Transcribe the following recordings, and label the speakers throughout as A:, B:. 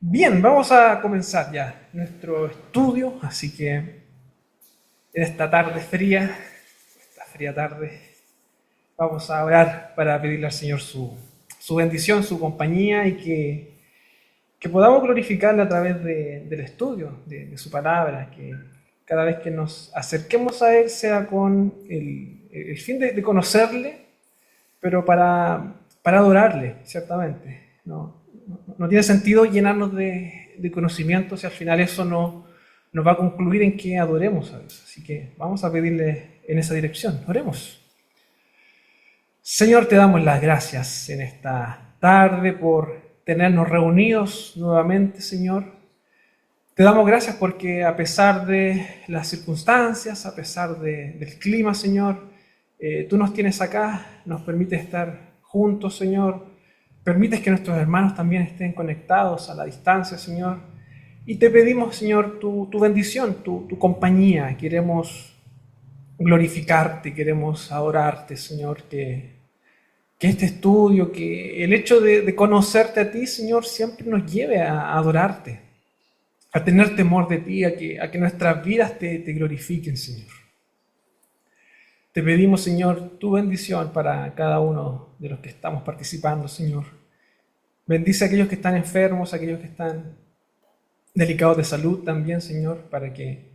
A: Bien, vamos a comenzar ya nuestro estudio, así que en esta tarde fría, esta fría tarde, vamos a orar para pedirle al Señor su bendición, su compañía y que podamos glorificarle a través del estudio de su palabra, que cada vez que nos acerquemos a Él sea con el fin de conocerle, pero para adorarle, ciertamente. No tiene sentido llenarnos de conocimiento si al final eso no nos va a concluir en que adoremos a Dios. Así que vamos a pedirle en esa dirección. Oremos. Señor, te damos las gracias en esta tarde por tenernos reunidos nuevamente, Señor. Te damos gracias porque a pesar de las circunstancias, a pesar del clima, Señor, tú nos tienes acá, nos permites estar juntos, Señor. Permites que nuestros hermanos también estén conectados a la distancia, Señor. Y te pedimos, Señor, tu bendición, tu compañía. Queremos glorificarte, queremos adorarte, Señor, que este estudio, que el hecho de conocerte a ti, Señor, siempre nos lleve a adorarte, a tener temor de ti, a que nuestras vidas te glorifiquen, Señor. Te pedimos, Señor, tu bendición para cada uno de los que estamos participando, Señor. Bendice a aquellos que están enfermos, a aquellos que están delicados de salud también, Señor, para que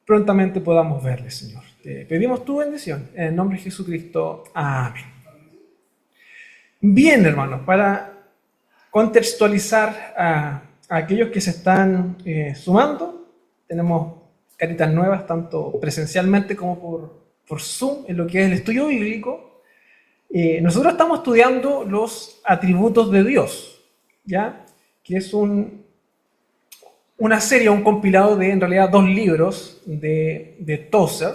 A: prontamente podamos verles, Señor. Te pedimos tu bendición. En el nombre de Jesucristo. Amén. Bien, hermanos, para contextualizar a aquellos que se están sumando, tenemos caritas nuevas, tanto presencialmente como por Zoom, en lo que es el estudio bíblico. Nosotros estamos estudiando los atributos de Dios, ¿ya? Que es una serie, un compilado de, en realidad, 2 libros de Tozer,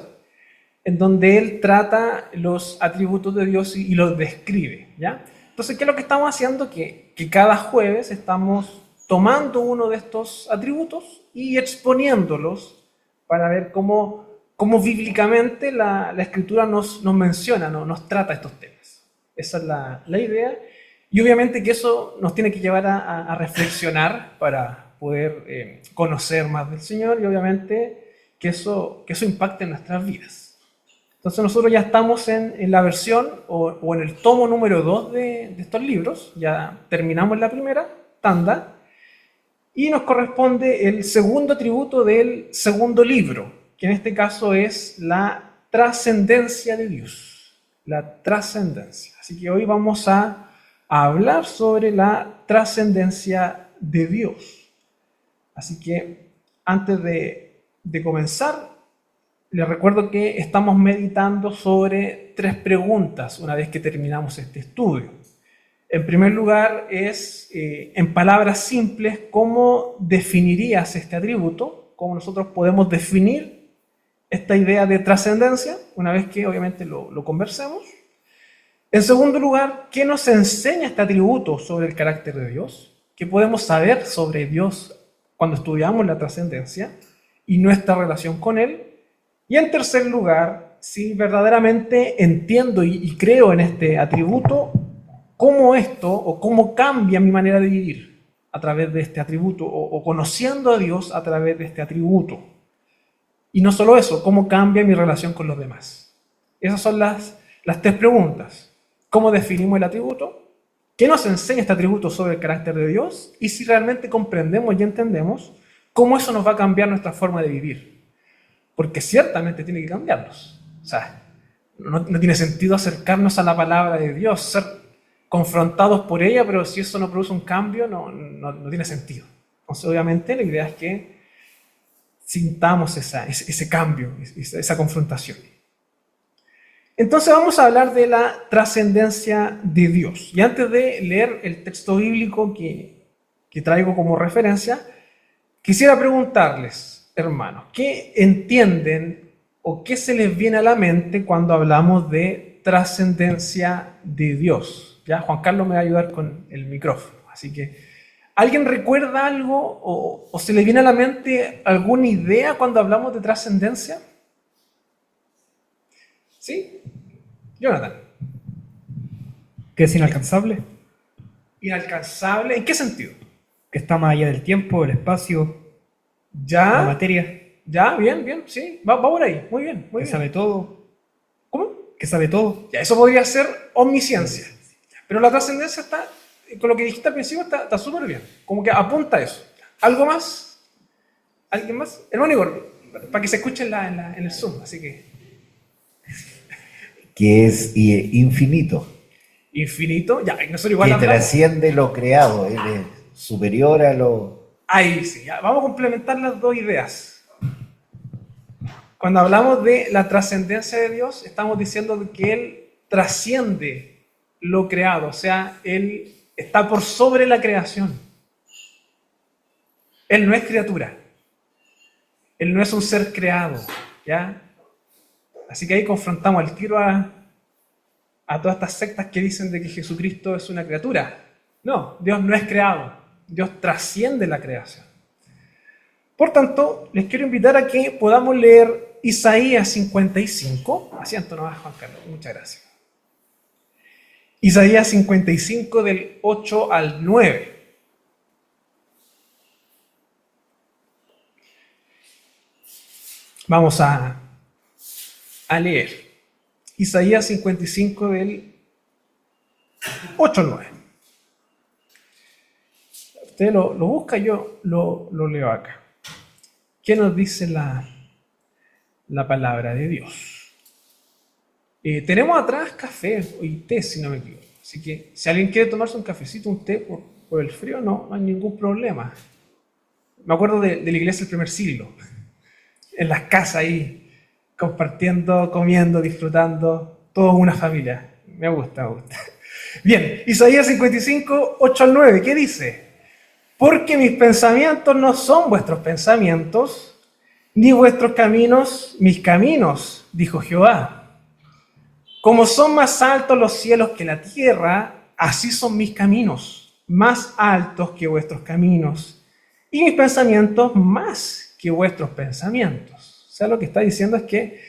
A: en donde él trata los atributos de Dios y los describe, ¿ya? Entonces, ¿qué es lo que estamos haciendo? Que cada jueves estamos tomando uno de estos atributos y exponiéndolos para ver cómo bíblicamente la Escritura nos menciona, nos trata estos temas. Esa es la idea. Y obviamente que eso nos tiene que llevar a reflexionar para poder conocer más del Señor y obviamente que eso impacte en nuestras vidas. Entonces nosotros ya estamos en la versión o en el tomo número 2 de estos libros, ya terminamos la primera tanda y nos corresponde el segundo atributo del segundo libro, que en este caso es la trascendencia de Dios, la trascendencia. Así que hoy vamos a hablar sobre la trascendencia de Dios. Así que antes de comenzar, les recuerdo que estamos meditando sobre 3 preguntas una vez que terminamos este estudio. En primer lugar es, en palabras simples, ¿cómo definirías este atributo? ¿Cómo nosotros podemos definir esta idea de trascendencia una vez que obviamente lo conversemos? En segundo lugar, ¿qué nos enseña este atributo sobre el carácter de Dios? ¿Qué podemos saber sobre Dios cuando estudiamos la trascendencia y nuestra relación con Él? Y en tercer lugar, si verdaderamente entiendo y creo en este atributo, ¿cómo esto o cómo cambia mi manera de vivir a través de este atributo o conociendo a Dios a través de este atributo? Y no solo eso, ¿cómo cambia mi relación con los demás? Esas son las 3 preguntas. ¿Cómo definimos el atributo? ¿Qué nos enseña este atributo sobre el carácter de Dios? Y si realmente comprendemos y entendemos, ¿cómo eso nos va a cambiar nuestra forma de vivir? Porque ciertamente tiene que cambiarnos. O sea, no tiene sentido acercarnos a la palabra de Dios, ser confrontados por ella, pero si eso no produce un cambio, no tiene sentido. Entonces, obviamente, la idea es que sintamos ese cambio, esa confrontación. Entonces vamos a hablar de la trascendencia de Dios. Y antes de leer el texto bíblico que traigo como referencia, quisiera preguntarles, hermanos, ¿qué entienden o qué se les viene a la mente cuando hablamos de trascendencia de Dios? Ya Juan Carlos me va a ayudar con el micrófono, así que ¿alguien recuerda algo o se le viene a la mente alguna idea cuando hablamos de trascendencia? ¿Sí? Jonathan.
B: ¿Que es inalcanzable?
A: Inalcanzable, ¿en qué sentido?
B: que está más allá del tiempo, el espacio, la
A: Ya,
B: materia,
A: ya, bien, bien, sí, va por ahí, muy bien, muy
B: que
A: bien.
B: sabe todo,
A: ¿Cómo?
B: que sabe todo.
A: Ya, eso podría ser omnisciencia. Pero la trascendencia está, con lo que dijiste al principio, está súper bien. Como que apunta a eso. ¿Algo más? ¿Alguien más? Hermano Igor, para que se escuche en el Zoom, así que
C: que es infinito,
A: infinito, ya, y nosotros igual
C: que
A: hablamos.
C: trasciende lo creado, él es superior a lo...
A: Ahí sí, ya, vamos a complementar las dos ideas. Cuando hablamos de la trascendencia de Dios, estamos diciendo que Él trasciende lo creado, o sea, Él está por sobre la creación. Él no es criatura, Él no es un ser creado, ¿ya? Así que ahí confrontamos al tiro a todas estas sectas que dicen de que Jesucristo es una criatura. No, Dios no es creado, Dios trasciende la creación. Por tanto, les quiero invitar a que podamos leer Isaías 55. Asiento nomás, Juan Carlos, muchas gracias. Isaías 55 del 8 al 9. Vamos a leer. Isaías 55 del 8 al 9. Usted lo busca, yo lo leo acá. ¿Qué nos dice la palabra de Dios? Tenemos atrás café y té, si no me equivoco. Así que si alguien quiere tomarse un cafecito, un té por el frío, no hay ningún problema. Me acuerdo de la iglesia del primer siglo, en las casas ahí, compartiendo, comiendo, disfrutando, toda una familia. Me gusta, me gusta. Bien, Isaías 55, 8 al 9, ¿qué dice? Porque mis pensamientos no son vuestros pensamientos, ni vuestros caminos mis caminos, dijo Jehová. Como son más altos los cielos que la tierra, así son mis caminos, más altos que vuestros caminos, y mis pensamientos más que vuestros pensamientos. O sea, lo que está diciendo es que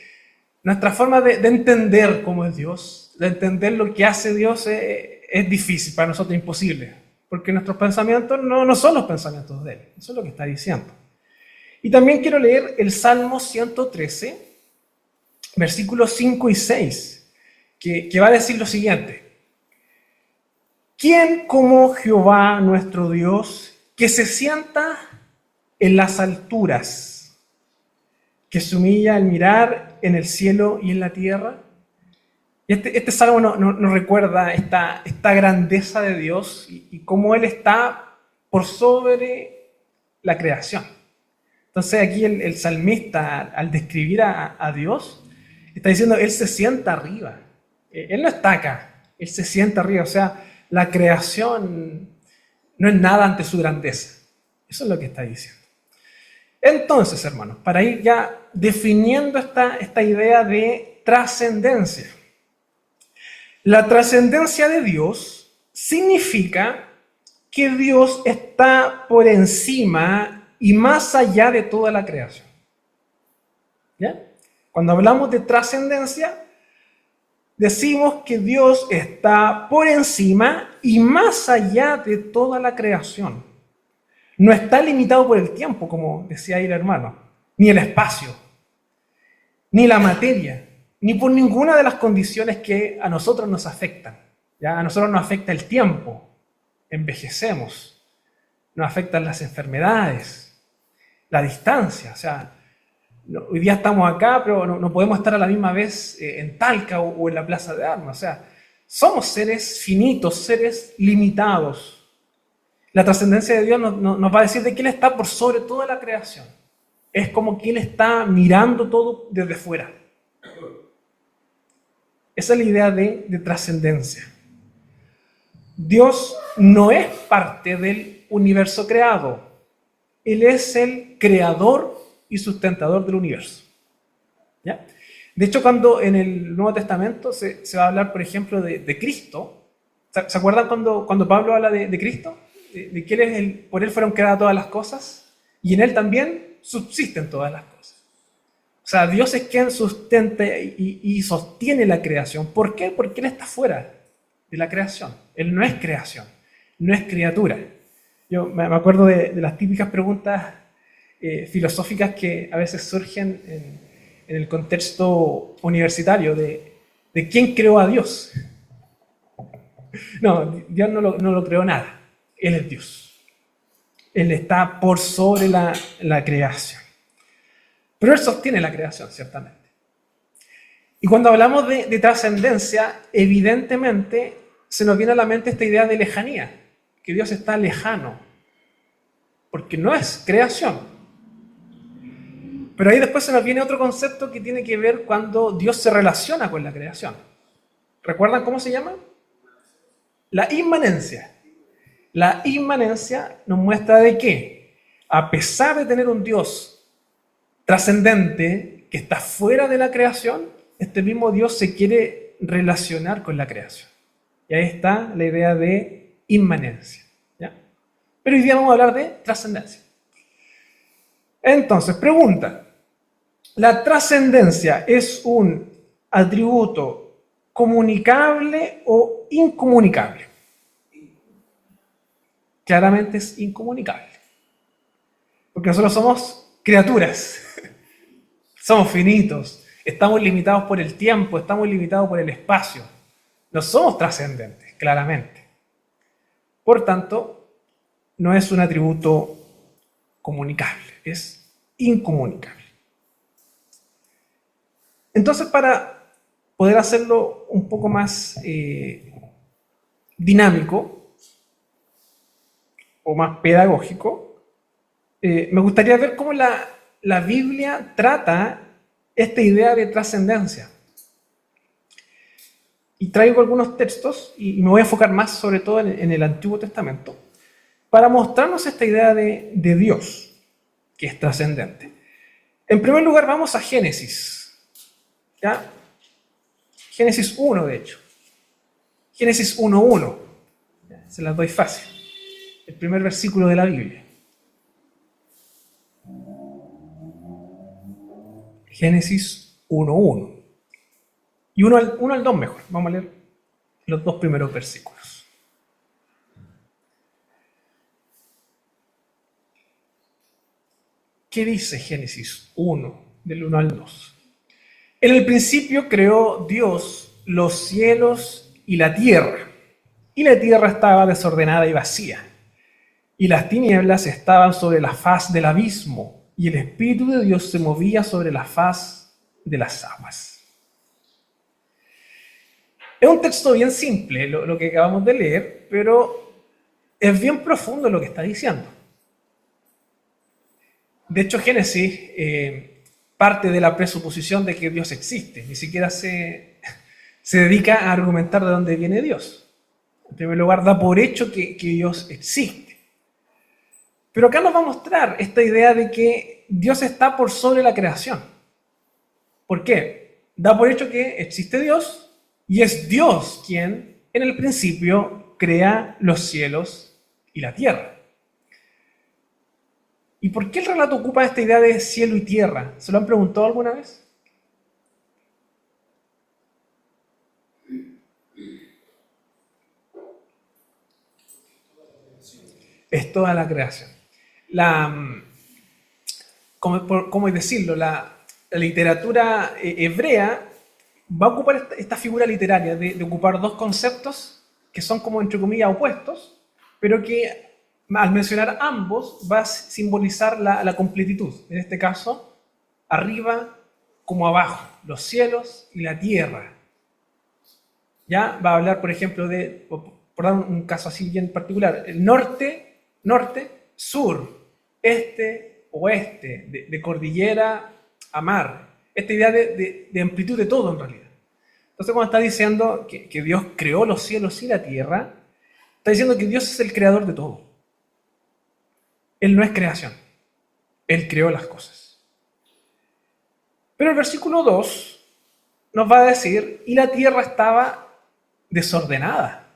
A: nuestra forma de entender cómo es Dios, de entender lo que hace Dios, es difícil, para nosotros imposible, porque nuestros pensamientos no son los pensamientos de Él. Eso es lo que está diciendo. Y también quiero leer el Salmo 113, versículos 5 y 6. Que va a decir lo siguiente: ¿quién como Jehová nuestro Dios, que se sienta en las alturas, que se humilla al mirar en el cielo y en la tierra? Este salmo nos recuerda esta grandeza de Dios y cómo Él está por sobre la creación. Entonces aquí el salmista, al describir a Dios, está diciendo, Él se sienta arriba. Él no está acá, Él se sienta arriba. O sea, la creación no es nada ante su grandeza. Eso es lo que está diciendo. Entonces, hermanos, para ir ya definiendo esta idea de trascendencia. La trascendencia de Dios significa que Dios está por encima y más allá de toda la creación. ¿Ya? Cuando hablamos de trascendencia, decimos que Dios está por encima y más allá de toda la creación. No está limitado por el tiempo, como decía ahí el hermano, ni el espacio, ni la materia, ni por ninguna de las condiciones que a nosotros nos afectan. ¿Ya? A nosotros nos afecta el tiempo, envejecemos, nos afectan las enfermedades, la distancia. O sea, hoy día estamos acá, pero no podemos estar a la misma vez en Talca o en la Plaza de Armas. O sea, somos seres finitos, seres limitados. La trascendencia de Dios nos va a decir de que Él está por sobre toda la creación. Es como que Él está mirando todo desde fuera. Esa es la idea de trascendencia. Dios no es parte del universo creado. Él es el creador y sustentador del universo. ¿Ya? De hecho, cuando en el Nuevo Testamento se va a hablar, por ejemplo, de Cristo, ¿se acuerdan cuando Pablo habla de Cristo? De que por Él fueron creadas todas las cosas y en Él también subsisten todas las cosas. O sea, Dios es quien sustenta y sostiene la creación. ¿Por qué? Porque Él está fuera de la creación. Él no es creación, no es criatura. Yo me acuerdo de las típicas preguntas filosóficas que a veces surgen en el contexto universitario de quién creó a Dios. No, Dios no lo creó nada. Él es Dios. Él está por sobre la creación. Pero Él sostiene la creación, ciertamente. Y cuando hablamos de trascendencia, evidentemente se nos viene a la mente esta idea de lejanía, que Dios está lejano, porque no es creación. Pero ahí después se nos viene otro concepto que tiene que ver cuando Dios se relaciona con la creación. ¿Recuerdan cómo se llama? La inmanencia. La inmanencia nos muestra de que, a pesar de tener un Dios trascendente que está fuera de la creación, este mismo Dios se quiere relacionar con la creación. Y ahí está la idea de inmanencia. ¿Ya? Pero hoy día vamos a hablar de trascendencia. Entonces, pregunta. ¿La trascendencia es un atributo comunicable o incomunicable? Claramente es incomunicable. Porque nosotros somos criaturas. Somos finitos. Estamos limitados por el tiempo, estamos limitados por el espacio. No somos trascendentes, claramente. Por tanto, no es un atributo comunicable, es incomunicable. Entonces, para poder hacerlo un poco más dinámico o más pedagógico, me gustaría ver cómo la Biblia trata esta idea de trascendencia. Y traigo algunos textos, y me voy a enfocar más sobre todo en el Antiguo Testamento, para mostrarnos esta idea de Dios, que es trascendente. En primer lugar, vamos a Génesis. ¿Ya? Génesis 1, de hecho. Génesis 1:1. Se las doy fácil. El primer versículo de la Biblia. Génesis 1:1. Y 1 al 2 mejor. Vamos a leer los dos primeros versículos. ¿Qué dice Génesis 1, del 1 al 2? En el principio creó Dios los cielos y la tierra estaba desordenada y vacía, y las tinieblas estaban sobre la faz del abismo, y el Espíritu de Dios se movía sobre la faz de las aguas. Es un texto bien simple lo que acabamos de leer, pero es bien profundo lo que está diciendo. De hecho, Génesis parte de la presuposición de que Dios existe. Ni siquiera se dedica a argumentar de dónde viene Dios. En primer lugar, da por hecho que Dios existe. Pero acá nos va a mostrar esta idea de que Dios está por sobre la creación. ¿Por qué? Da por hecho que existe Dios y es Dios quien en el principio crea los cielos y la tierra. ¿Y por qué el relato ocupa esta idea de cielo y tierra? ¿Se lo han preguntado alguna vez? Es toda la creación. ¿Cómo decirlo? La literatura hebrea va a ocupar esta figura literaria de ocupar dos conceptos que son como entre comillas opuestos, pero que al mencionar ambos va a simbolizar la completitud. En este caso, arriba como abajo, los cielos y la tierra. Ya va a hablar, por ejemplo, por dar un caso así bien particular, el norte, sur, este, oeste, de cordillera a mar. Esta idea de amplitud de todo en realidad. Entonces, cuando está diciendo que Dios creó los cielos y la tierra, está diciendo que Dios es el creador de todo. Él no es creación. Él creó las cosas. Pero el versículo 2 nos va a decir, y la tierra estaba desordenada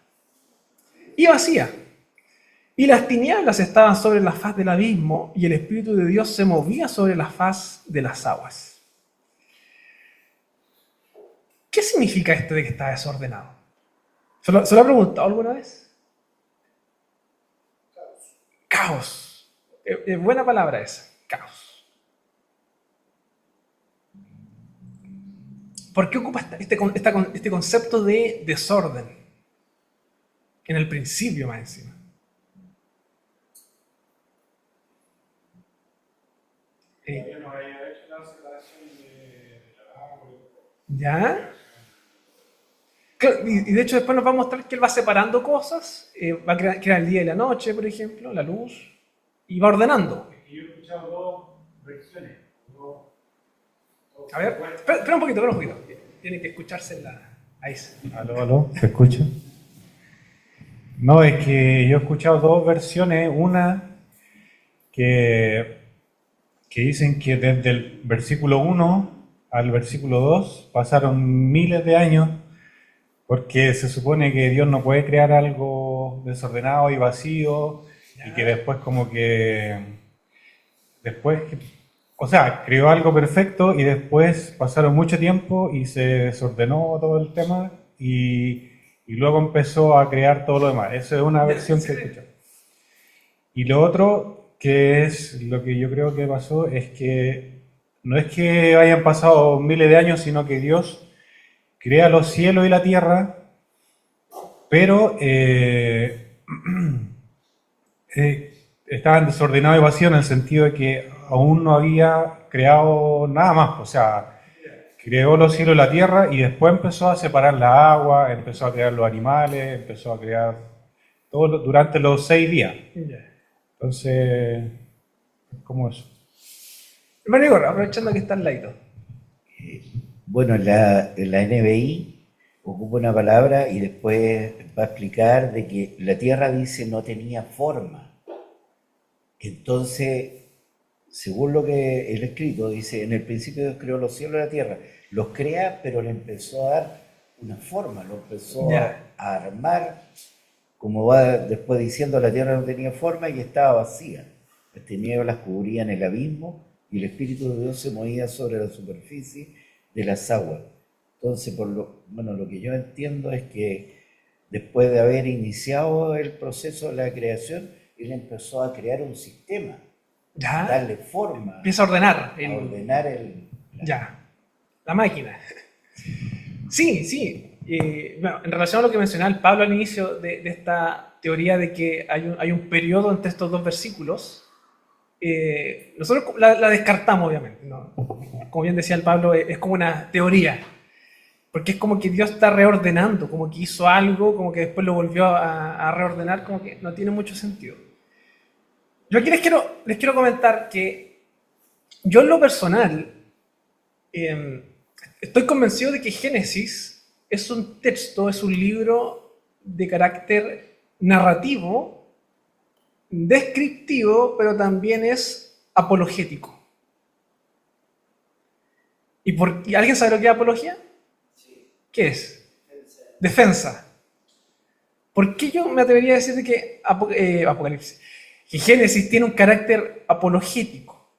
A: y vacía, y las tinieblas estaban sobre la faz del abismo, y el Espíritu de Dios se movía sobre la faz de las aguas. ¿Qué significa esto de que está desordenado? ¿Se lo ha preguntado alguna vez? caos. Buena palabra esa, caos. ¿Por qué ocupa este concepto de desorden? En el principio más encima. ¿Ya? Claro, y de hecho después nos va a mostrar que él va separando cosas, va a crear el día y la noche, por ejemplo, la luz, y va ordenando.
D: Yo he escuchado dos versiones.
A: A ver, espera un poquito. Tiene que escucharse ahí.
D: Aló, ¿se escucha? No, es que yo he escuchado dos versiones. Una que dicen que desde el versículo 1 al versículo 2 pasaron miles de años, porque se supone que Dios no puede crear algo desordenado y vacío, y que después o sea, creó algo perfecto y después pasaron mucho tiempo y se desordenó todo el tema y luego empezó a crear todo lo demás. Esa es una versión que he escuchado. Y lo otro, que es lo que yo creo que pasó, es que no es que hayan pasado miles de años, sino que Dios crea los cielos y la tierra, pero estaban desordenados y vacíos en el sentido de que aún no había creado nada más. O sea, creó los cielos y la tierra y después empezó a separar la agua, empezó a crear los animales, empezó a crear todo durante los 6 días. Entonces, ¿cómo eso?
A: Hermano Igor, aprovechando que está al ladito.
C: Bueno, la NBI ocupa una palabra y después va a explicar de que la tierra, dice, no tenía forma. Entonces, según lo que el escrito dice, en el principio Dios creó los cielos y la tierra. Los crea, pero le empezó a dar una forma, lo empezó a armar, como va después diciendo, la tierra no tenía forma y estaba vacía. Las tinieblas cubrían el abismo y el Espíritu de Dios se movía sobre la superficie de las aguas. Entonces, lo que yo entiendo es que después de haber iniciado el proceso de la creación, él empezó a crear un sistema, a darle forma,
A: empieza a ordenar. La máquina. Sí. Bueno, en relación a lo que mencionaba el Pablo al inicio de esta teoría de que hay un periodo entre estos dos versículos, nosotros la descartamos, obviamente, ¿no? Como bien decía el Pablo, es como una teoría, porque es como que Dios está reordenando, como que hizo algo, como que después lo volvió a reordenar, como que no tiene mucho sentido. Yo aquí les quiero comentar que yo en lo personal estoy convencido de que Génesis es un texto, es un libro de carácter narrativo, descriptivo, pero también es apologético. ¿Y alguien sabe lo que es apología? Sí. ¿Qué es? Defensa. ¿Por qué yo me atrevería a decir de que Apocalipsis, que Génesis tiene un carácter apologético?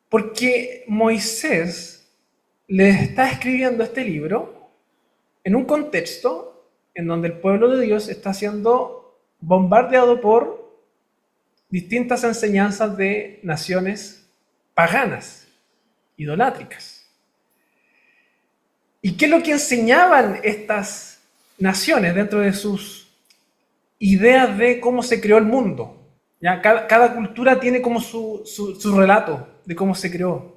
A: Porque Moisés le está escribiendo este libro en un contexto en donde el pueblo de Dios está siendo bombardeado por distintas enseñanzas de naciones paganas, idolátricas. ¿Y qué es lo que enseñaban estas naciones dentro de sus ideas de cómo se creó el mundo? ¿Ya? Cada cultura tiene como su relato de cómo se creó.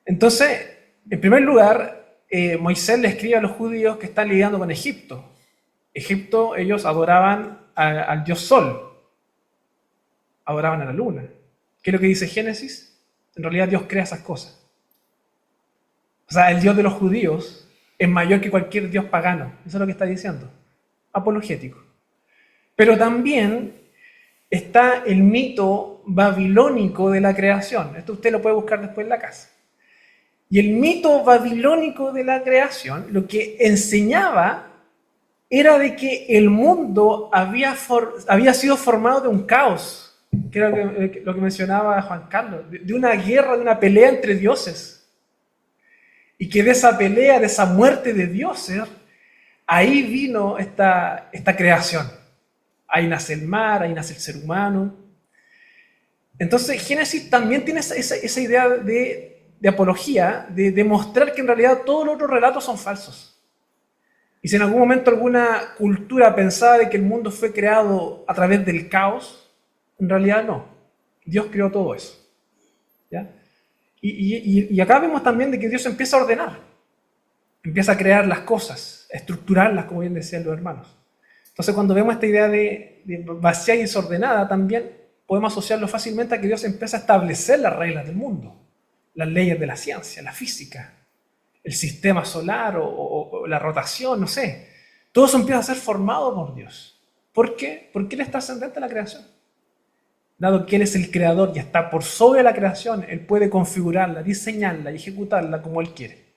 A: Entonces, en primer lugar, Moisés le escribe a los judíos que están lidiando con Egipto. Egipto, ellos adoraban al dios Sol, adoraban a la luna. ¿Qué es lo que dice Génesis? En realidad Dios crea esas cosas. O sea, el Dios de los judíos es mayor que cualquier Dios pagano. Eso es lo que está diciendo. Apologético. Pero también está el mito babilónico de la creación. Esto usted lo puede buscar después en la casa. Y el mito babilónico de la creación, lo que enseñaba era de que el mundo había sido formado de un caos, que era lo que mencionaba Juan Carlos, de una guerra, de una pelea entre dioses. Y que de esa pelea, de esa muerte de dioses, ahí vino esta creación. ahí nace el mar, ahí nace el ser humano. Entonces, Génesis también tiene esa idea de apología, de demostrar que en realidad todos los otros relatos son falsos. Y si en algún momento alguna cultura pensaba de que el mundo fue creado a través del caos, en realidad no. Dios creó todo eso. ¿Ya? Y acá vemos también de que Dios empieza a ordenar. Empieza a crear las cosas, a estructurarlas, como bien decían los hermanos. Entonces, cuando vemos esta idea de vacía y desordenada, también podemos asociarlo fácilmente a que Dios empieza a establecer las reglas del mundo, las leyes de la ciencia, la física, el sistema solar o la rotación, no sé. Todo eso empieza a ser formado por Dios. ¿Por qué? Porque Él es trascendente a la creación. Dado que Él es el creador y está por sobre la creación, Él puede configurarla, diseñarla y ejecutarla como Él quiere.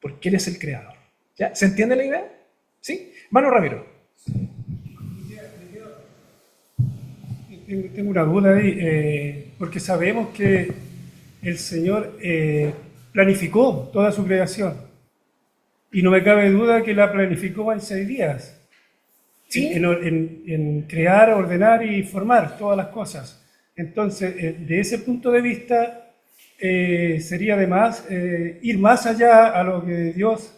A: Porque Él es el creador. ¿Ya? ¿Se entiende la idea? ¿Sí? Hermano Ramiro.
B: Tengo una duda ahí, porque sabemos que el Señor planificó toda su creación. Y no me cabe duda que la planificó en 6 días.
A: ¿Sí?
B: En crear, ordenar y formar todas las cosas. Entonces, de ese punto de vista, sería además ir más allá a lo que Dios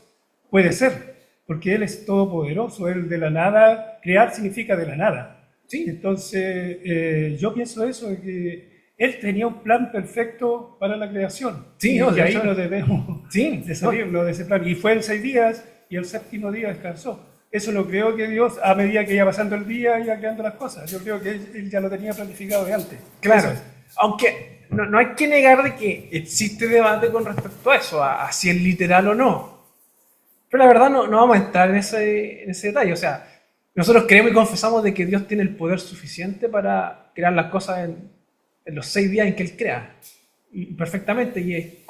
B: puede ser, porque Él es todopoderoso, Él de la nada, crear significa de la nada.
A: ¿Sí?
B: Entonces, yo pienso eso, de que Él tenía un plan perfecto para la creación.
A: Sí,
B: y
A: no,
B: que ahí
A: hecho,
B: no debemos
A: sí,
B: de salirnos de ese plan. Y fue en 6 días y el 7º día descansó. Eso no creo que Dios, a medida que iba pasando el día, iba creando las cosas. Yo creo que Él ya lo tenía planificado de antes.
A: Claro.
B: Eso es.
A: Aunque no hay que negar de que existe debate con respecto a eso, a si es literal o no. Pero la verdad no vamos a entrar en ese detalle. O sea, nosotros creemos y confesamos de que Dios tiene el poder suficiente para crear las cosas en los 6 días en que Él crea. Y perfectamente, y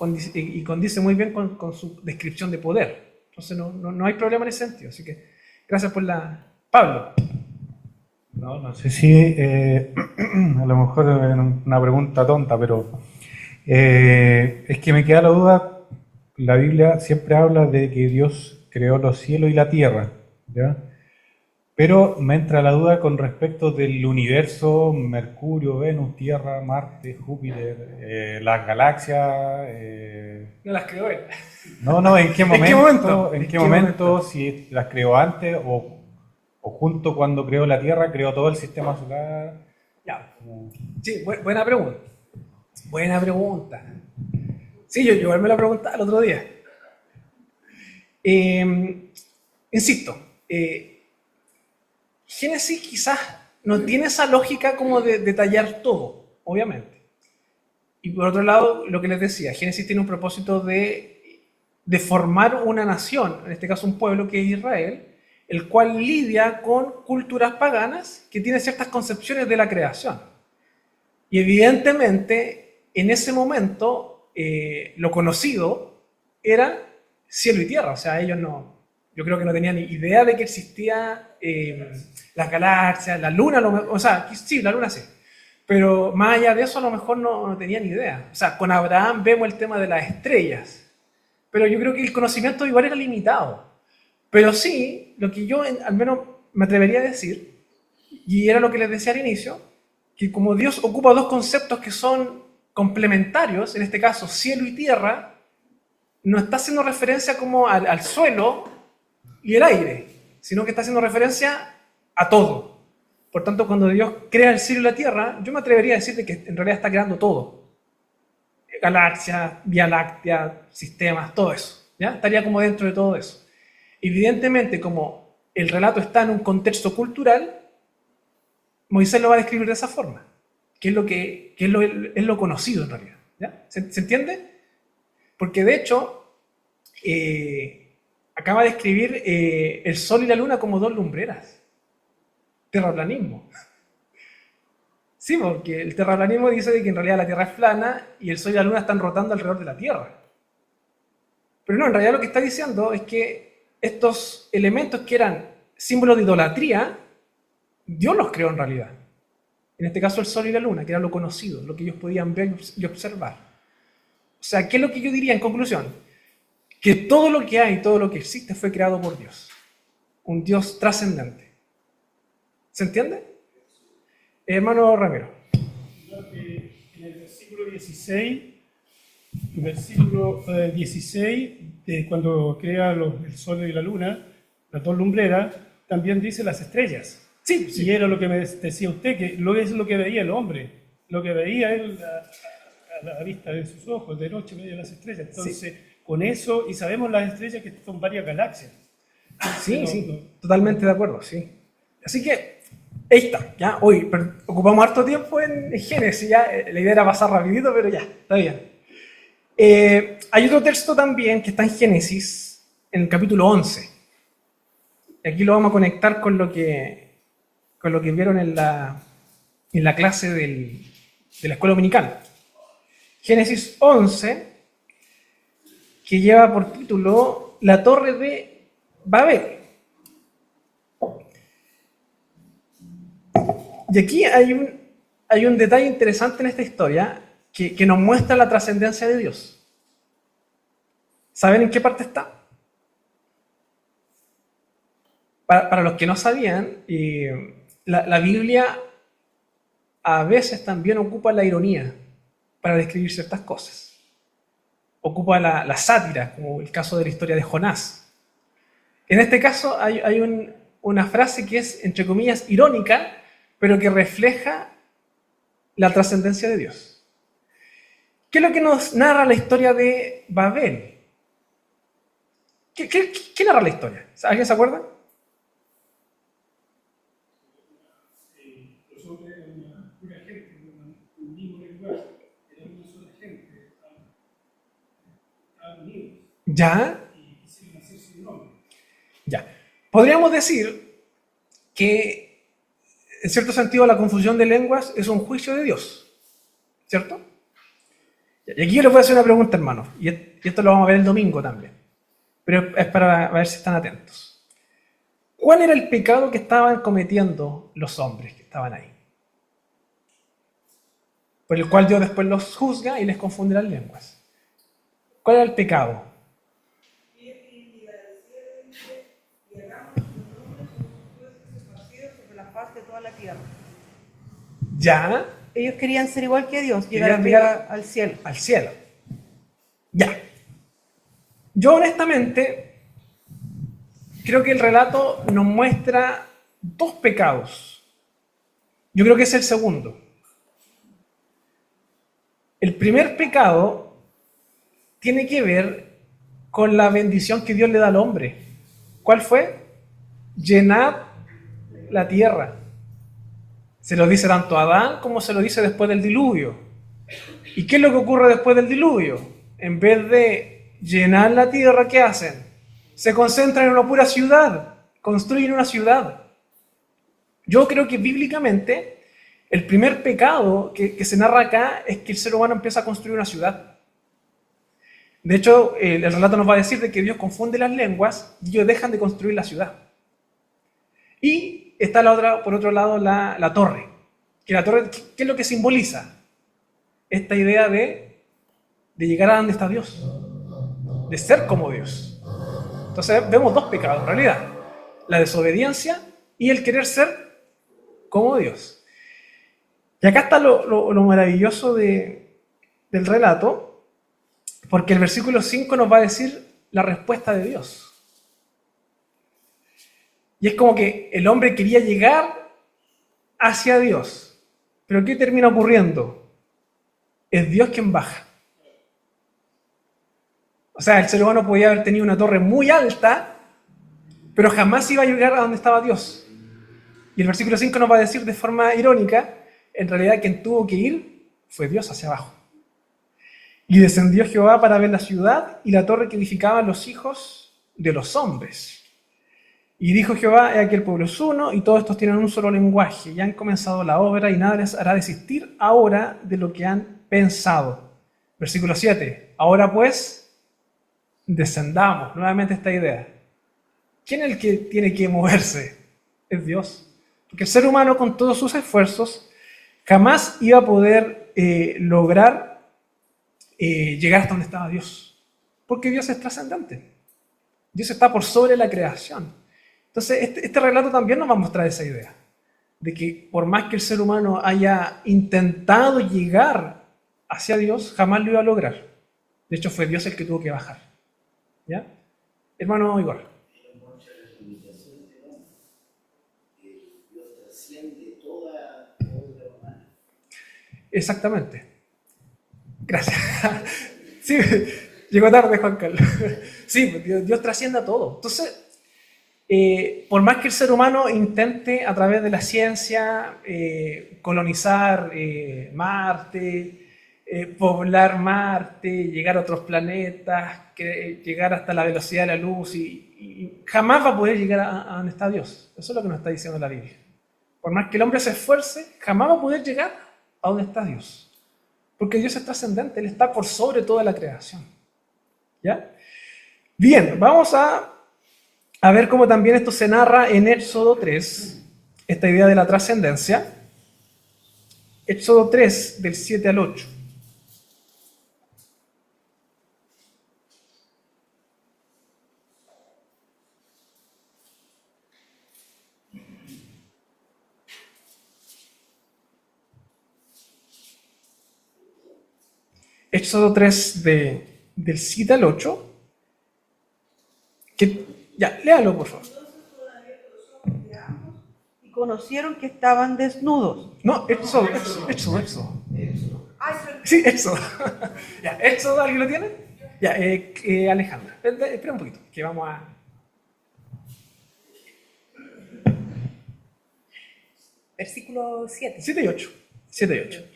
A: condice muy bien con su descripción de poder. Entonces no hay problema en ese sentido. Así que gracias por la... Pablo.
D: No sé si a lo mejor es una pregunta tonta, pero es que me queda la duda. La Biblia siempre habla de que Dios creó los cielos y la tierra, ¿ya? Pero me entra la duda con respecto del universo, Mercurio, Venus, Tierra, Marte, Júpiter, las galaxias.
A: No las creó Él.
D: No, ¿en qué momento?
A: ¿En qué momento?
D: ¿En qué momento? Si las creó antes o junto cuando creó la Tierra, creó todo el sistema solar.
A: Ya. Sí, buena pregunta. Buena pregunta. Sí, yo igual me la preguntaba el otro día. Insisto, Génesis quizás no tiene esa lógica como de detallar todo, obviamente. Y por otro lado, lo que les decía, Génesis tiene un propósito de formar una nación, en este caso un pueblo que es Israel, el cual lidia con culturas paganas que tienen ciertas concepciones de la creación. Y evidentemente, en ese momento, lo conocido era cielo y tierra. O sea, ellos yo creo que no tenían ni idea de que existía las galaxias, la luna, o sea, sí, la luna sí. Pero más allá de eso, a lo mejor no tenían idea. O sea, con Abraham vemos el tema de las estrellas. Pero yo creo que el conocimiento igual era limitado. Pero sí, lo que yo al menos me atrevería a decir, y era lo que les decía al inicio, que como Dios ocupa 2 conceptos que son complementarios, en este caso cielo y tierra, no está haciendo referencia como al suelo y el aire, sino que está haciendo referencia a todo. Por tanto, cuando Dios crea el cielo y la tierra, yo me atrevería a decir que en realidad está creando todo. Galaxias, Vía Láctea, sistemas, todo eso. ¿Ya? Estaría como dentro de todo eso. Evidentemente, como el relato está en un contexto cultural, Moisés lo va a describir de esa forma, que es lo conocido en realidad. ¿Ya? ¿Se entiende? Porque de hecho, acaba de escribir el sol y la luna como 2 lumbreras. Terraplanismo. Sí, porque el terraplanismo dice que en realidad la Tierra es plana y el sol y la luna están rotando alrededor de la Tierra. Pero no, en realidad lo que está diciendo es que estos elementos que eran símbolos de idolatría, Dios los creó en realidad. En este caso el sol y la luna, que era lo conocido, lo que ellos podían ver y observar. O sea, ¿qué es lo que yo diría en conclusión? Que todo lo que hay, todo lo que existe fue creado por Dios. Un Dios trascendente. ¿Se entiende? Hermano Ramiro.
B: En el versículo 16, cuando crea el sol y la luna, las dos lumbreras, también dice las estrellas.
A: Sí,
B: Y era lo que me decía usted, que es lo que veía el hombre, lo que veía él a la vista de sus ojos, de noche veía las estrellas. Entonces, con eso, y sabemos las estrellas que son varias galaxias.
A: Sí, sí, totalmente de acuerdo, sí. Así que, ahí está, ya, hoy ocupamos harto tiempo en Génesis, ya, la idea era pasar rapidito, pero ya, está bien. Hay otro texto también que está en Génesis, en el capítulo 11. Aquí lo vamos a conectar con lo que vieron en la clase de la escuela dominical. Génesis 11, que lleva por título La Torre de Babel. Y aquí hay un detalle interesante en esta historia que nos muestra la trascendencia de Dios. ¿Saben en qué parte está? Para los que no sabían, la Biblia a veces también ocupa la ironía para describir ciertas cosas. Ocupa la sátira, como el caso de la historia de Jonás. En este caso hay una frase que es, entre comillas, irónica, pero que refleja la trascendencia de Dios. ¿Qué es lo que nos narra la historia de Babel? ¿Qué narra la historia? ¿Alguien se acuerda?
B: Los hombres eran una gente, un mismo lenguaje, eran una sola gente, estaban unidos
A: ¿Ya?
B: y quisieron hacerse un hombre.
A: Ya. Podríamos decir que, en cierto sentido, la confusión de lenguas es un juicio de Dios, ¿cierto? Y aquí yo les voy a hacer una pregunta, hermanos, y esto lo vamos a ver el domingo también, pero es para ver si están atentos. ¿Cuál era el pecado que estaban cometiendo los hombres que estaban ahí? Por el cual Dios después los juzga y les confunde las lenguas. ¿Cuál era el pecado?
E: Sobre la faz de toda la tierra.
A: Ya,
E: Ellos querían ser igual que Dios,
A: Querían
E: llegar arriba
A: llegar
E: al cielo.
A: al cielo. Ya. Yo honestamente creo que el relato nos muestra dos pecados. Yo creo que es el segundo. El primer pecado tiene que ver con la bendición que Dios le da al hombre. ¿Cuál fue? Llenad la tierra. Se lo dice tanto a Adán como se lo dice después del diluvio. ¿Y qué es lo que ocurre después del diluvio? En vez de llenar la tierra, ¿qué hacen? Se concentran en una pura ciudad, construyen una ciudad. Yo creo que bíblicamente el primer pecado que se narra acá es que el ser humano empieza a construir una ciudad. De hecho, el relato nos va a decir de que Dios confunde las lenguas y ellos dejan de construir la ciudad. Y está por otro lado, la torre. Que la torre, ¿qué es lo que simboliza? Esta idea de llegar a donde está Dios, de ser como Dios. Entonces vemos dos pecados en realidad: la desobediencia y el querer ser como Dios. Y acá está lo maravilloso del relato, porque el versículo 5 nos va a decir la respuesta de Dios. Y es como que el hombre quería llegar hacia Dios. Pero ¿qué termina ocurriendo? Es Dios quien baja. O sea, el ser humano podía haber tenido una torre muy alta, pero jamás iba a llegar a donde estaba Dios. Y el versículo 5 nos va a decir de forma irónica, en realidad quien tuvo que ir fue Dios hacia abajo. Y descendió Jehová para ver la ciudad y la torre que edificaban los hijos de los hombres. Y dijo Jehová: he aquí el pueblo es uno, y todos estos tienen un solo lenguaje, y han comenzado la obra, y nada les hará desistir ahora de lo que han pensado. Versículo 7. Ahora pues, descendamos. Nuevamente esta idea. ¿Quién es el que tiene que moverse? Es Dios. Porque el ser humano, con todos sus esfuerzos, jamás iba a poder lograr llegar hasta donde estaba Dios. Porque Dios es trascendente. Dios está por sobre la creación. Entonces, este relato también nos va a mostrar esa idea, de que por más que el ser humano haya intentado llegar hacia Dios, jamás lo iba a lograr. De hecho, fue Dios el que tuvo que bajar. ¿Ya? Hermano Igor. Exactamente. Gracias. Sí, llegó tarde, Juan Carlos. Sí, Dios trasciende a todo. Entonces, por más que el ser humano intente a través de la ciencia colonizar Marte, poblar Marte, llegar a otros planetas, llegar hasta la velocidad de la luz y jamás va a poder llegar a donde está Dios. Eso es lo que nos está diciendo la Biblia. Por más que el hombre se esfuerce, jamás va a poder llegar a donde está Dios. Porque Dios es trascendente, Él está por sobre toda la creación. ¿Ya? Bien, vamos a ver cómo también esto se narra en Éxodo 3, esta idea de la trascendencia. Éxodo 3, del 7 al 8. Éxodo 3, del 7 al 8. Ya, léalo, por favor.
E: Y conocieron que estaban desnudos.
A: No, Éxodo. Sí, Éxodo. Ya, Éxodo, ¿alguien lo tiene? Ya, Alejandra. Espera un poquito, que vamos a...
F: Versículo 7.
A: 7 y 8. 7 y 8.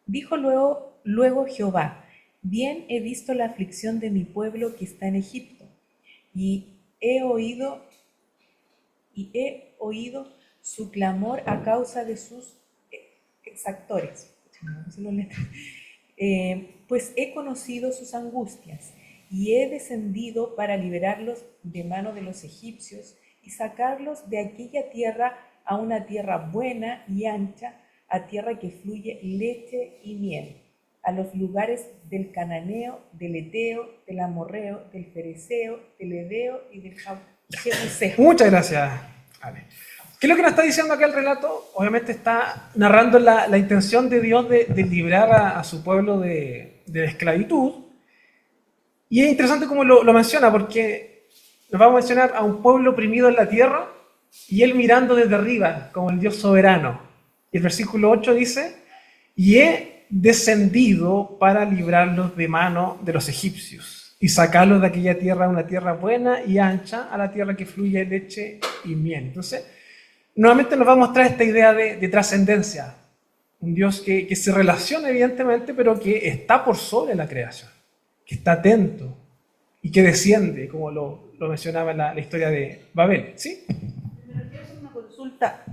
F: Dijo luego Jehová: bien he visto la aflicción de mi pueblo que está en Egipto, y he oído su clamor a causa de sus exactores. Pues he conocido sus angustias, y he descendido para liberarlos de mano de los egipcios, y sacarlos de aquella tierra a una tierra buena y ancha, a tierra que fluye leche y miel, a los lugares del cananeo, del eteo, del amorreo, del fereceo, del heveo y del jebuseo.
A: Muchas gracias, Ale. ¿Qué es lo que nos está diciendo acá el relato? Obviamente está narrando la intención de Dios de librar a su pueblo de la esclavitud. Y es interesante cómo lo menciona, porque nos va a mencionar a un pueblo oprimido en la tierra y él mirando desde arriba como el Dios soberano. Y el versículo 8 dice: y he descendido para librarlos de mano de los egipcios y sacarlos de aquella tierra a una tierra buena y ancha, a la tierra que fluye leche y miel. Entonces, nuevamente nos va a mostrar esta idea de trascendencia. Un Dios que se relaciona evidentemente, pero que está por sobre la creación, que está atento y que desciende, como lo mencionaba en la historia de Babel. ¿Sí?
E: Me quiero hacer una consulta.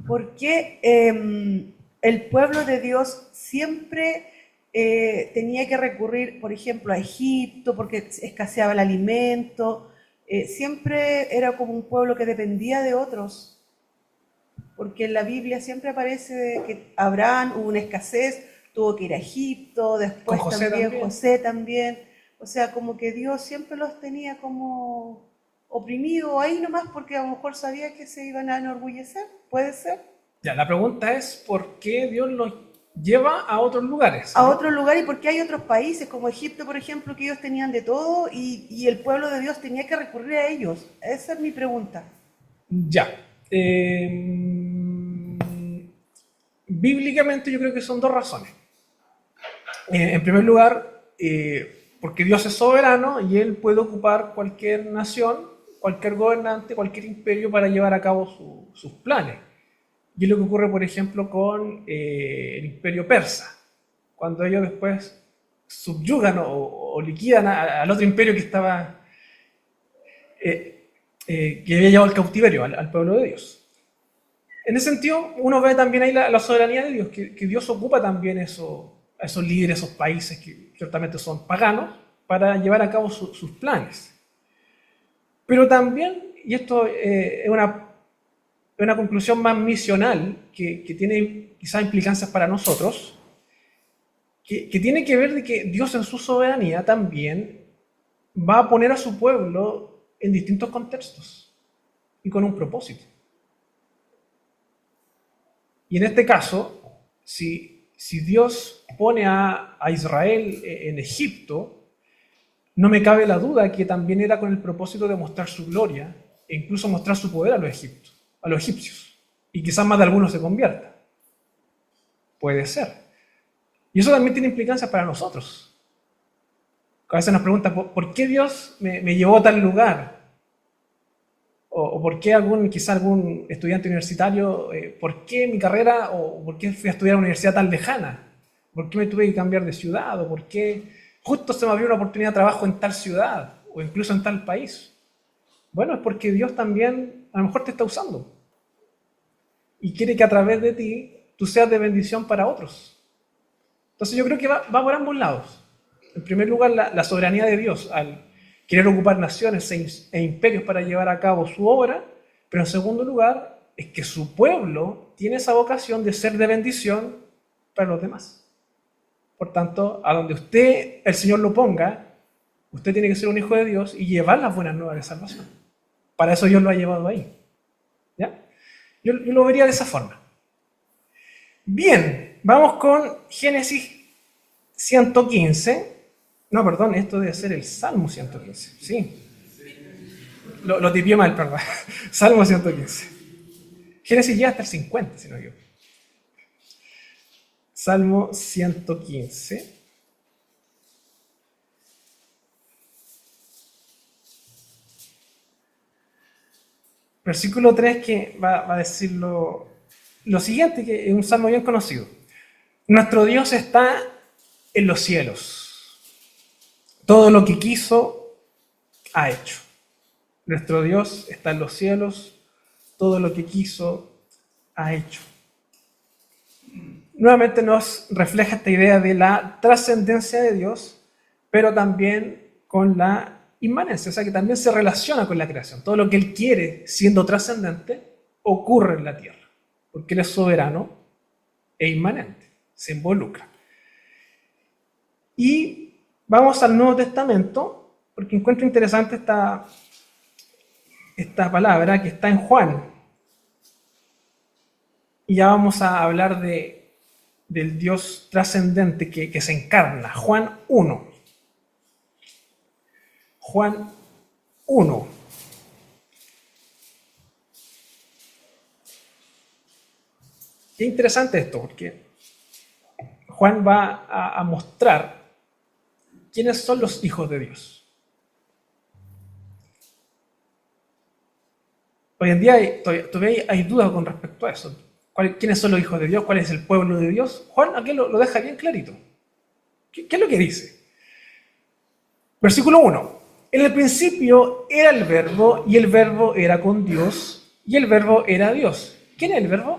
E: ¿Por qué el pueblo de Dios siempre tenía que recurrir, por ejemplo, a Egipto porque escaseaba el alimento? Siempre era como un pueblo que dependía de otros. Porque en la Biblia siempre aparece que Abraham hubo una escasez, tuvo que ir a Egipto, después José también. O sea, como que Dios siempre los tenía como oprimidos ahí nomás porque a lo mejor sabía que se iban a enorgullecer. ¿Puede ser?
A: Ya, la pregunta es ¿por qué Dios los lleva a otros lugares?
E: A otros lugares, y porque hay otros países como Egipto, por ejemplo, que ellos tenían de todo y el pueblo de Dios tenía que recurrir a ellos. Esa es mi pregunta.
A: Ya. Bíblicamente yo creo que son dos razones. En primer lugar, porque Dios es soberano y Él puede ocupar cualquier nación, cualquier gobernante, cualquier imperio para llevar a cabo sus planes. Y es lo que ocurre, por ejemplo, con el imperio persa, cuando ellos después subyugan o liquidan al otro imperio que estaba, que había llevado al cautiverio al pueblo de Dios. En ese sentido, uno ve también ahí la soberanía de Dios, que Dios ocupa también a esos líderes, esos países que ciertamente son paganos, para llevar a cabo sus planes. Pero también, y esto es una conclusión más misional, que tiene quizás implicancias para nosotros, que tiene que ver de que Dios en su soberanía también va a poner a su pueblo en distintos contextos y con un propósito. Y en este caso, si Dios pone a Israel en Egipto, no me cabe la duda que también era con el propósito de mostrar su gloria e incluso mostrar su poder a los egipcios. Y quizás más de algunos se convierta. Puede ser. Y eso también tiene implicancias para nosotros. A veces nos preguntan, ¿por qué Dios me llevó a tal lugar? O por qué quizá algún estudiante universitario, ¿por qué mi carrera o por qué fui a estudiar a una universidad tan lejana? ¿Por qué me tuve que cambiar de ciudad? ¿O por qué justo se me abrió una oportunidad de trabajo en tal ciudad o incluso en tal país? Bueno, es porque Dios también a lo mejor te está usando y quiere que a través de ti tú seas de bendición para otros. Entonces yo creo que va por ambos lados. En primer lugar, la soberanía de Dios al querer ocupar naciones e imperios para llevar a cabo su obra, pero en segundo lugar, es que su pueblo tiene esa vocación de ser de bendición para los demás. Por tanto, a donde el Señor lo ponga, usted tiene que ser un hijo de Dios y llevar las buenas nuevas de salvación. Para eso Dios lo ha llevado ahí. ¿Ya? Yo lo vería de esa forma. Bien, vamos con Génesis 115. No, perdón, esto debe ser el Salmo 115. Sí. Lo tipié mal, perdón. Salmo 115. Génesis llega hasta el 50, si no digo. Salmo 115. Versículo 3 que va a decir lo siguiente, que es un salmo bien conocido. Nuestro Dios está en los cielos. Todo lo que quiso, ha hecho. Nuestro Dios está en los cielos. Todo lo que quiso, ha hecho. Nuevamente nos refleja esta idea de la trascendencia de Dios, pero también con la inmanencia, o sea que también se relaciona con la creación. Todo lo que Él quiere, siendo trascendente, ocurre en la tierra, porque Él es soberano e inmanente, se involucra. Y vamos al Nuevo Testamento, porque encuentro interesante esta palabra que está en Juan. Y ya vamos a hablar del Dios trascendente que se encarna. Juan 1. Juan 1. Qué interesante esto, porque Juan va a mostrar quiénes son los hijos de Dios. Hoy en día todavía hay dudas con respecto a eso. ¿Quiénes son los hijos de Dios? ¿Cuál es el pueblo de Dios? Juan aquí lo deja bien clarito. ¿Qué es lo que dice? Versículo 1. En el principio era el verbo, y el verbo era con Dios, y el verbo era Dios. ¿Quién es el verbo?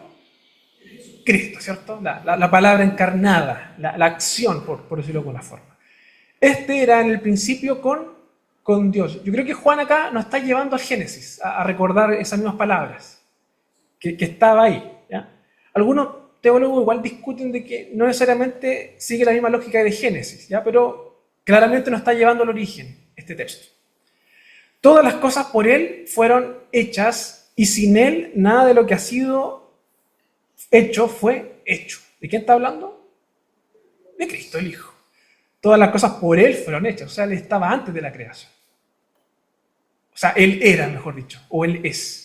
A: Cristo, ¿cierto? La palabra encarnada, la acción, por decirlo de alguna forma. Este era en el principio con Dios. Yo creo que Juan acá nos está llevando al Génesis, a recordar esas mismas palabras, que estaba ahí. ¿Ya? Algunos teólogos igual discuten de que no necesariamente sigue la misma lógica de Génesis, ¿ya? Pero claramente nos está llevando al origen este texto. Todas las cosas por Él fueron hechas, y sin Él nada de lo que ha sido hecho fue hecho. ¿De quién está hablando? De Cristo, el Hijo. Todas las cosas por Él fueron hechas, o sea, Él estaba antes de la creación. O sea, Él era, mejor dicho, o Él es.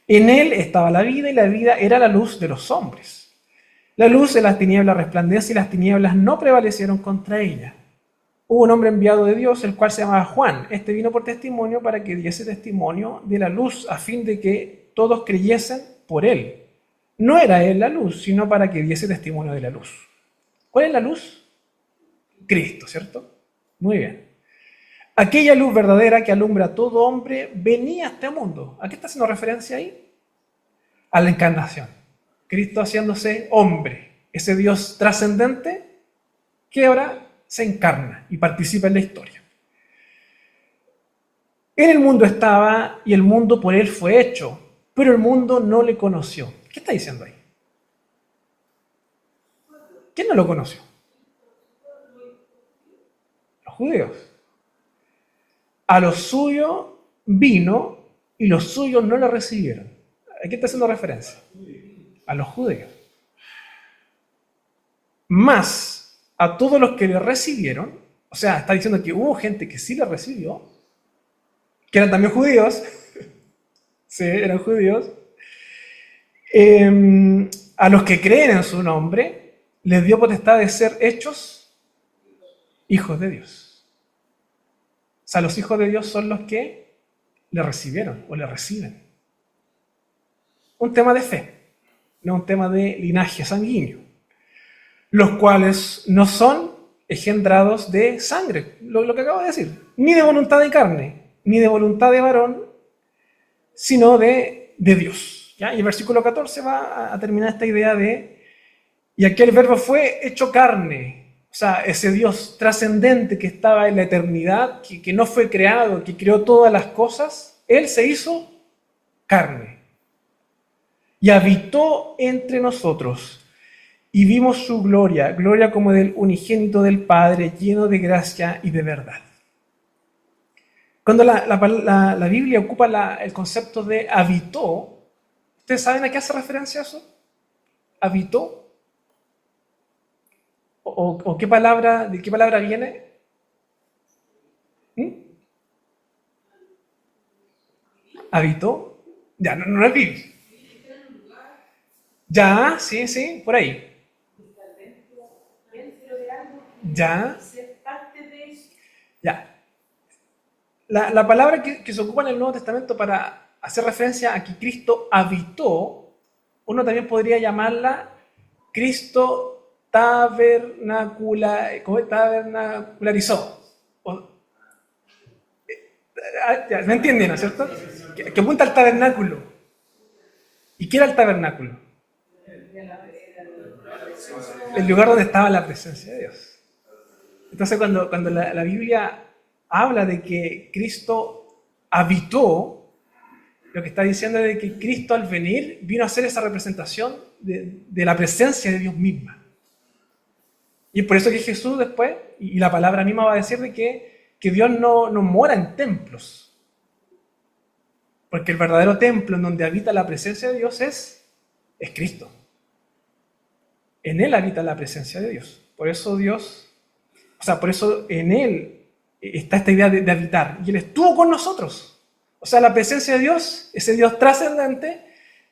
A: En Él estaba la vida, y la vida era la luz de los hombres. La luz de las tinieblas resplandece, y las tinieblas no prevalecieron contra ella. Hubo un hombre enviado de Dios, el cual se llamaba Juan. Este vino por testimonio para que diese testimonio de la luz, a fin de que todos creyesen por Él. No era Él la luz, sino para que diese testimonio de la luz. ¿Cuál es la luz? Cristo, ¿cierto? Muy bien. Aquella luz verdadera que alumbra a todo hombre venía a este mundo. ¿A qué está haciendo referencia ahí? A la encarnación. Cristo haciéndose hombre. Ese Dios trascendente que ahora se encarna y participa en la historia. En el mundo estaba, y el mundo por Él fue hecho, pero el mundo no le conoció. ¿Qué está diciendo ahí? ¿Quién no lo conoció? Los judíos. A los suyos vino, y los suyos no lo recibieron. ¿A qué está haciendo referencia? a los judíos. Más a todos los que le recibieron, o sea, está diciendo que hubo gente que sí le recibió, que eran también judíos, sí, eran judíos, a los que creen en su nombre, les dio potestad de ser hechos hijos de Dios. O sea, los hijos de Dios son los que le recibieron o le reciben. Un tema de fe, no un tema de linaje sanguíneo, los cuales no son engendrados de sangre, lo que acabo de decir, ni de voluntad de carne, ni de voluntad de varón, sino de Dios. ¿Ya? Y el versículo 14 va a terminar esta idea de, y aquel verbo fue hecho carne, o sea, ese Dios trascendente que estaba en la eternidad, que no fue creado, que creó todas las cosas, Él se hizo carne y habitó entre nosotros y vimos su gloria, gloria como del unigénito del Padre, lleno de gracia y de verdad. Cuando la Biblia ocupa el concepto de habitó, ¿ustedes saben a qué hace referencia eso? ¿Habitó? ¿O qué palabra, de qué palabra viene? ¿Habitó? Ya, no es vivir. Ya, sí, por ahí. Ya. Ya. La palabra que se ocupa en el Nuevo Testamento para hacer referencia a que Cristo habitó, uno también podría llamarla Cristo tabernacularizó. ¿Me entienden, no es cierto? Que apunta al tabernáculo. ¿Y qué era el tabernáculo? El lugar donde estaba la presencia de Dios. Entonces, cuando la Biblia habla de que Cristo habitó, lo que está diciendo es de que Cristo al venir vino a ser esa representación de la presencia de Dios misma. Y por eso que Jesús después, y la palabra misma va a decir de que Dios no mora en templos. Porque el verdadero templo en donde habita la presencia de Dios es Cristo. En Él habita la presencia de Dios. Por eso por eso en Él está esta idea de habitar. Y Él estuvo con nosotros. O sea, la presencia de Dios, ese Dios trascendente,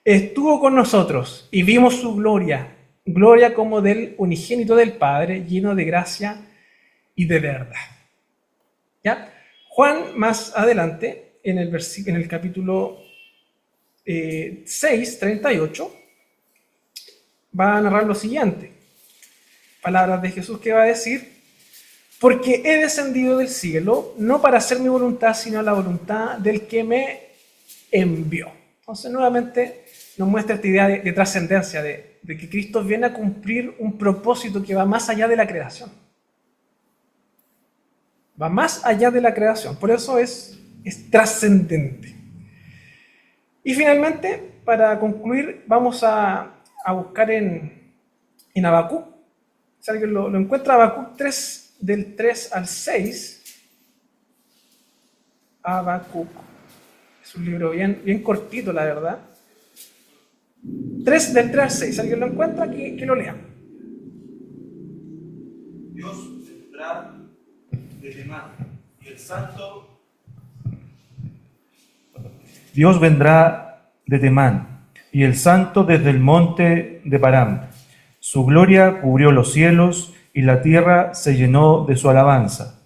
A: estuvo con nosotros y vimos su gloria. Gloria como del unigénito del Padre, lleno de gracia y de verdad. ¿Ya? Juan, más adelante, en el capítulo 6, 38, va a narrar lo siguiente. Palabras de Jesús que va a decir: porque he descendido del cielo, no para hacer mi voluntad, sino la voluntad del que me envió. Entonces, nuevamente, nos muestra esta idea de trascendencia, de que Cristo viene a cumplir un propósito que va más allá de la creación. Va más allá de la creación. Por eso es trascendente. Y finalmente, para concluir, vamos a buscar en Habacuc. Si alguien lo encuentra, Habacuc 3, del 3 al 6. Habacuc. Es un libro bien cortito, la verdad. 3 del 3 al 6. Si alguien lo encuentra, que lo lea.
G: Dios vendrá de Temán y el santo. Dios vendrá de Temán y el santo desde el monte de Param. Su gloria cubrió los cielos y la tierra se llenó de su alabanza.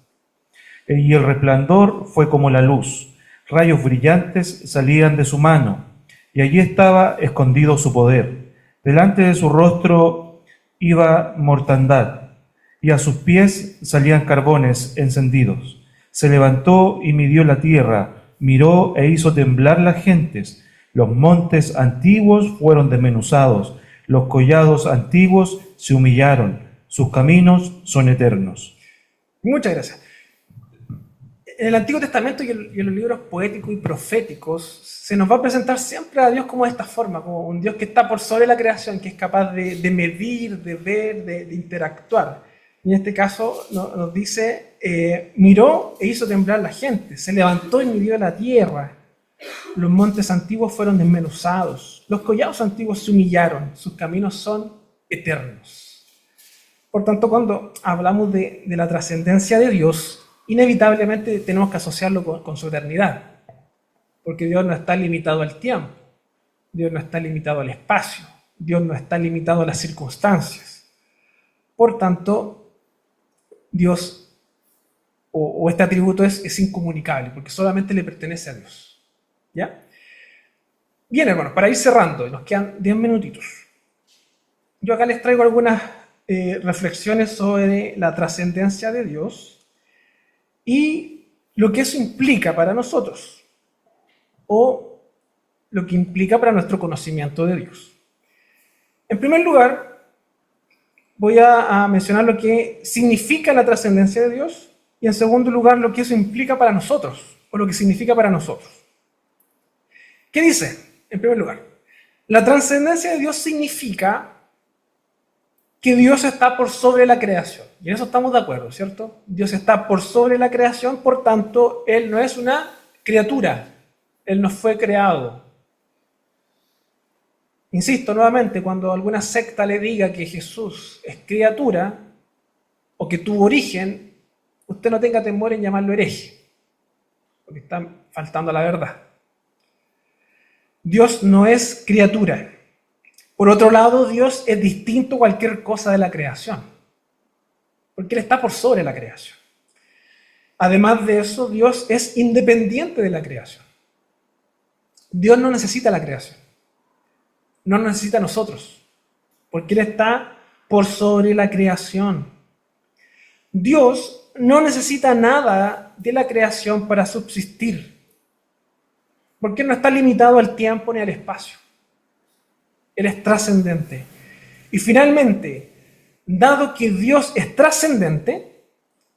G: Y el resplandor fue como la luz, rayos brillantes salían de su mano, y allí estaba escondido su poder. Delante de su rostro iba mortandad, y a sus pies salían carbones encendidos. Se levantó y midió la tierra, miró e hizo temblar las gentes. Los montes antiguos fueron desmenuzados, los collados antiguos se humillaron, sus caminos son eternos.
A: Muchas gracias. En el Antiguo Testamento y en los libros poéticos y proféticos se nos va a presentar siempre a Dios como de esta forma, como un Dios que está por sobre la creación, que es capaz de medir, de ver, de interactuar. Y en este caso nos dice, miró e hizo temblar la gente, se levantó y midió la tierra. Los montes antiguos fueron desmenuzados, los collados antiguos se humillaron, sus caminos son eternos. Por tanto, cuando hablamos de la trascendencia de Dios, inevitablemente tenemos que asociarlo con su eternidad, porque Dios no está limitado al tiempo, Dios no está limitado al espacio, Dios no está limitado a las circunstancias. Por tanto, Dios o este atributo es incomunicable, porque solamente le pertenece a Dios. ¿Ya? Bien, hermanos, para ir cerrando, nos quedan 10 minutitos. Yo acá les traigo algunas reflexiones sobre la trascendencia de Dios y lo que eso implica para nosotros, o lo que implica para nuestro conocimiento de Dios. En primer lugar, voy a mencionar lo que significa la trascendencia de Dios y en segundo lugar lo que eso implica para nosotros, o lo que significa para nosotros. ¿Qué dice? En primer lugar, la trascendencia de Dios significa que Dios está por sobre la creación. Y en eso estamos de acuerdo, ¿cierto? Dios está por sobre la creación, por tanto, Él no es una criatura. Él no fue creado. Insisto nuevamente, cuando alguna secta le diga que Jesús es criatura o que tuvo origen, usted no tenga temor en llamarlo hereje, porque están faltando a la verdad. Dios no es criatura. Por otro lado, Dios es distinto a cualquier cosa de la creación, porque Él está por sobre la creación. Además de eso, Dios es independiente de la creación. Dios no necesita la creación, no nos necesita a nosotros, porque Él está por sobre la creación. Dios no necesita nada de la creación para subsistir, porque Él no está limitado al tiempo ni al espacio. Él es trascendente. Y finalmente, dado que Dios es trascendente,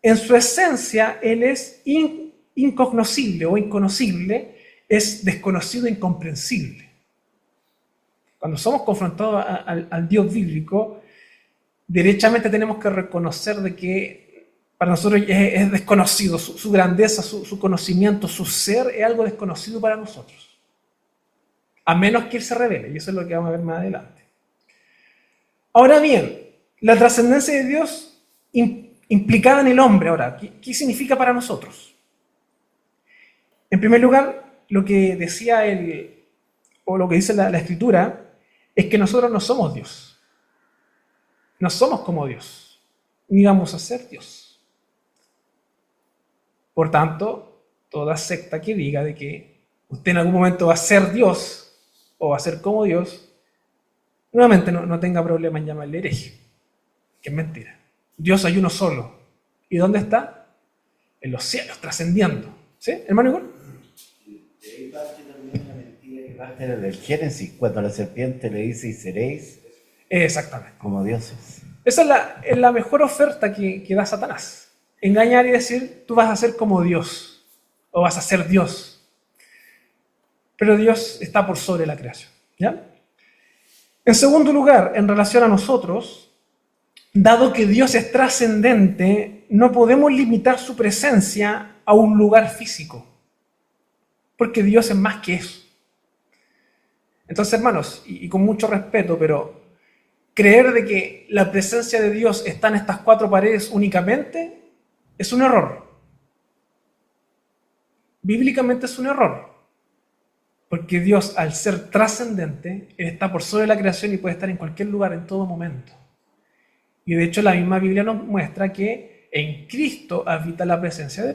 A: en su esencia Él es incognoscible o inconocible, es desconocido e incomprensible. Cuando somos confrontados al Dios bíblico, derechamente tenemos que reconocer de que para nosotros es desconocido, su grandeza, su conocimiento, su ser es algo desconocido para nosotros. A menos que Él se revele, y eso es lo que vamos a ver más adelante. Ahora bien, la trascendencia de Dios implicada en el hombre, ahora, ¿qué significa para nosotros? En primer lugar, lo que decía o lo que dice la Escritura, es que nosotros no somos Dios. No somos como Dios, ni vamos a ser Dios. Por tanto, toda secta que diga de que usted en algún momento va a ser Dios, o va a ser como Dios, nuevamente no tenga problema en llamarle hereje, que es mentira. Dios hay uno solo. ¿Y dónde está? En los cielos, trascendiendo. ¿Sí, hermano Igor?
C: De ahí parte también la mentira que parte del Génesis, cuando la serpiente le dice, y seréis
A: Exactamente.
C: como dioses.
A: Esa es la mejor oferta que da Satanás. Engañar y decir, tú vas a ser como Dios, o vas a ser Dios. Pero Dios está por sobre la creación. ¿Ya? En segundo lugar, en relación a nosotros, dado que Dios es trascendente, no podemos limitar su presencia a un lugar físico, porque Dios es más que eso. Entonces, hermanos, y con mucho respeto, pero creer de que la presencia de Dios está en estas 4 paredes únicamente es un error. Bíblicamente es un error. Porque Dios, al ser trascendente, Él está por sobre la creación y puede estar en cualquier lugar, en todo momento. Y de hecho la misma Biblia nos muestra que en Cristo habita la presencia de